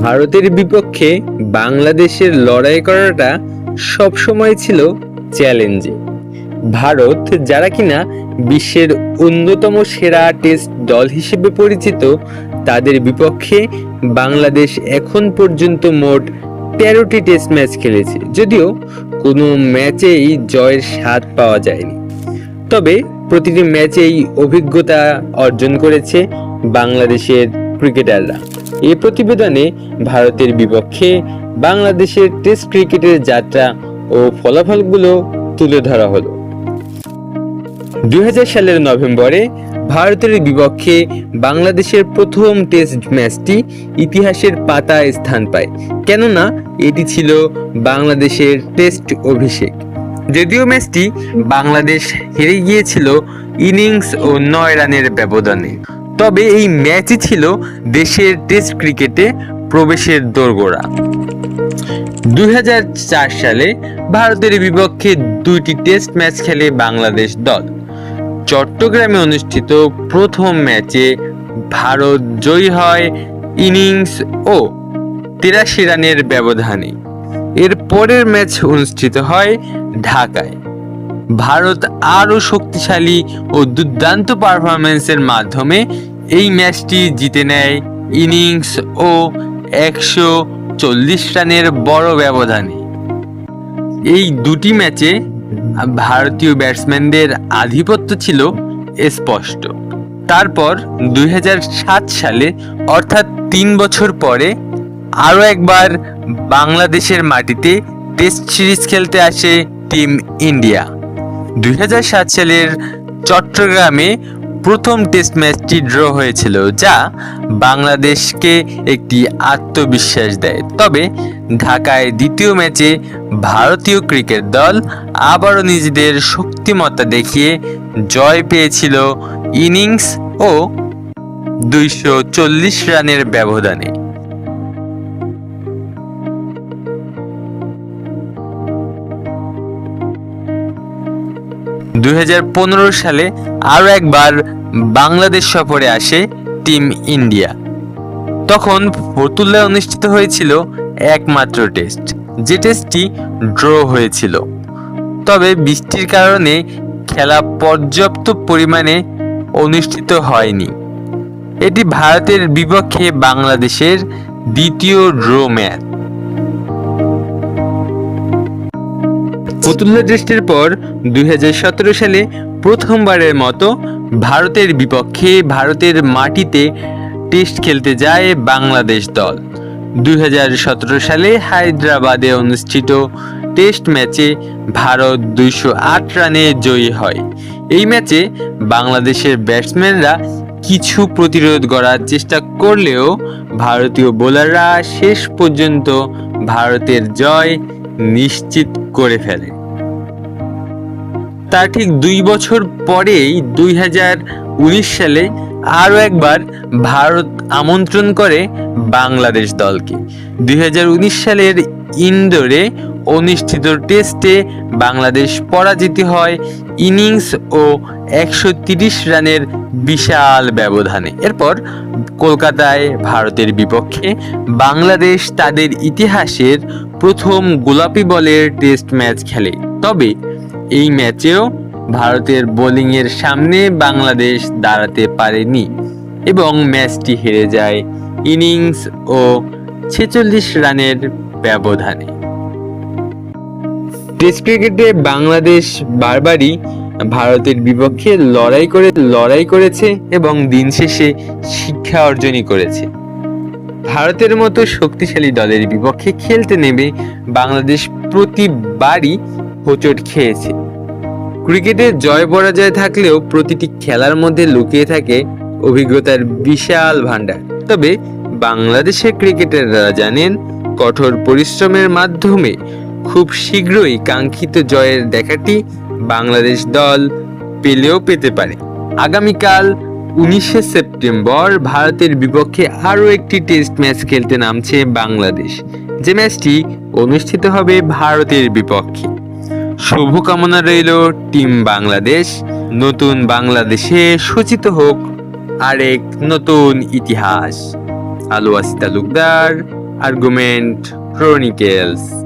ভারতের বিপক্ষে বাংলাদেশের লড়াই করাটা সবসময় ছিল চ্যালেঞ্জিং। ভারত, যারা কিনা বিশ্বের অন্যতম সেরা টেস্ট দল হিসেবে পরিচিত, তাদের বিপক্ষে বাংলাদেশ এখন পর্যন্ত মোট 13টি টেস্ট ম্যাচ খেলেছে, যদিও কোনো ম্যাচেই জয়ের স্বাদ পাওয়া যায়নি। তবে প্রতিটি ম্যাচেই অভিজ্ঞতা অর্জন করেছে বাংলাদেশের ক্রিকেটাররা। এই প্রতিবেদনে ভারতের বিপক্ষে বাংলাদেশের টেস্ট ক্রিকেটের যাত্রা ও ফলাফলগুলো তুলে ধরা হলো। 2000 সালের নভেম্বরে ভারতের বিপক্ষে বাংলাদেশের প্রথম টেস্ট ম্যাচটি ইতিহাসের পাতায় স্থান পায়, কেননা এটি ছিল বাংলাদেশের টেস্ট অভিষেক। যদিও ম্যাচটি বাংলাদেশ হেরে গিয়েছিল ইনিংস ও 9 রানের ব্যবধানে, তবে এই ম্যাচই ছিল দেশের টেস্ট ক্রিকেটে প্রবেশের দোরগোড়া। 2004 সালে ভারতের বিপক্ষে 2টি টেস্ট ম্যাচ খেলে বাংলাদেশ দল। চট্টগ্রামে অনুষ্ঠিত প্রথম ম্যাচে ভারত জয়ী হয় ইনিংস ও 83 রানের ব্যবধানে। এর পরের ম্যাচ অনুষ্ঠিত হয় ঢাকায়। ভারত আরও শক্তিশালী ও দুর্দান্ত পারফরম্যান্সের মাধ্যমে এই ম্যাচটি জিতে নেয় ইনিংস ও 140 রানের বড় ব্যবধানে। এই দুটি ম্যাচে ভারতীয় ব্যাটসম্যানদের আধিপত্য ছিল স্পষ্ট। তারপর 2007 সালে, অর্থাৎ 3 বছর পরে, আরও একবার বাংলাদেশের মাটিতে টেস্ট সিরিজ খেলতে আসে টিম ইন্ডিয়া। 2007 সালের চট্টগ্রামে প্রথম টেস্ট ম্যাচটি ড্র হয়েছিল, যা বাংলাদেশকে একটি আত্মবিশ্বাস দেয়। তবে ঢাকায় দ্বিতীয় ম্যাচে ভারতীয় ক্রিকেট দল আবারও নিজেদের শক্তিমত্তা দেখিয়ে জয় পেয়েছিল ইনিংস ও 240 রানের ব্যবধানে। 2015 সালে আরও একবার বাংলাদেশ সফরে আসে টিম ইন্ডিয়া। তখন ফতুল্লায় অনুষ্ঠিত হয়েছিল একমাত্র টেস্ট, যে টেস্টটি ড্র হয়েছিল। তবে বৃষ্টির কারণে খেলা পর্যাপ্ত পরিমাণে অনুষ্ঠিত হয়নি। এটি ভারতের বিপক্ষে বাংলাদেশের দ্বিতীয় ড্র ম্যাচ। ফতুল্লা টেস্টের পর 2017 সালে প্রথমবারের মতো ভারতের বিপক্ষে ভারতের মাটিতে টেস্ট খেলতে যায় বাংলাদেশ দল। 2017 সালে হায়দ্রাবাদে অনুষ্ঠিত টেস্ট ম্যাচে ভারত 208 রানে জয়ী হয়। এই ম্যাচে বাংলাদেশের ব্যাটসম্যানরা কিছু প্রতিরোধ করার চেষ্টা করলেও ভারতীয় বোলাররা শেষ পর্যন্ত ভারতের জয় নিশ্চিত করে ফেলে। তার ঠিক 2 বছর পরেই 2019 সালে আরও একবার ভারত আমন্ত্রণ করে বাংলাদেশ দলকে। 2019 সালের ইন্দোরে অনুষ্ঠিত টেস্টে বাংলাদেশ পরাজিত হয় ইনিংস ও 130 রানের বিশাল ব্যবধানে। এরপর কলকাতায় ভারতের বিপক্ষে বাংলাদেশ তাদের ইতিহাসের প্রথম গোলাপি বলের টেস্ট ম্যাচ খেলে। তবে এই ম্যাচেও ভারতের বোলিংয়ের সামনে বাংলাদেশ দাঁড়াতে পারেনি এবং ম্যাচটি হেরে যায় ইনিংস ও 46 রানের ব্যবধানে। টেস্ট ক্রিকেটে বাংলাদেশ বারবারই ভারতের বিপক্ষে লড়াই করেছে এবং দিন শেষে শিক্ষা অর্জনই করেছে। ভারতের মতো শক্তিশালী দলের বিপক্ষে খেলতে নেমে বাংলাদেশ প্রতিবারই হোঁচট খেয়েছে। ক্রিকেটে জয় পরাজয় থাকলেও প্রতিটি খেলার মধ্যে লুকিয়ে থাকে অভিজ্ঞতার বিশাল ভান্ডার। তবে বাংলাদেশের ক্রিকেটাররা জানেন, কঠোর পরিশ্রমের মাধ্যমে খুব শীঘ্রই কাঙ্ক্ষিত জয়ের দেখাটি বাংলাদেশ দল পেলেও পেতে পারে। আগামীকাল 19 সেপ্টেম্বর ভারতের বিপক্ষে আরও একটি টেস্ট ম্যাচ খেলতে নামছে বাংলাদেশ, যে ম্যাচটি অনুষ্ঠিত হবে ভারতের বিপক্ষে। শুভকামনা রইল টিম বাংলাদেশ। নতুন বাংলাদেশে সূচিত হোক আরেক নতুন ইতিহাস। আলু আসি তালুকদার, আর্গুমেন্ট ক্রনিকেলস।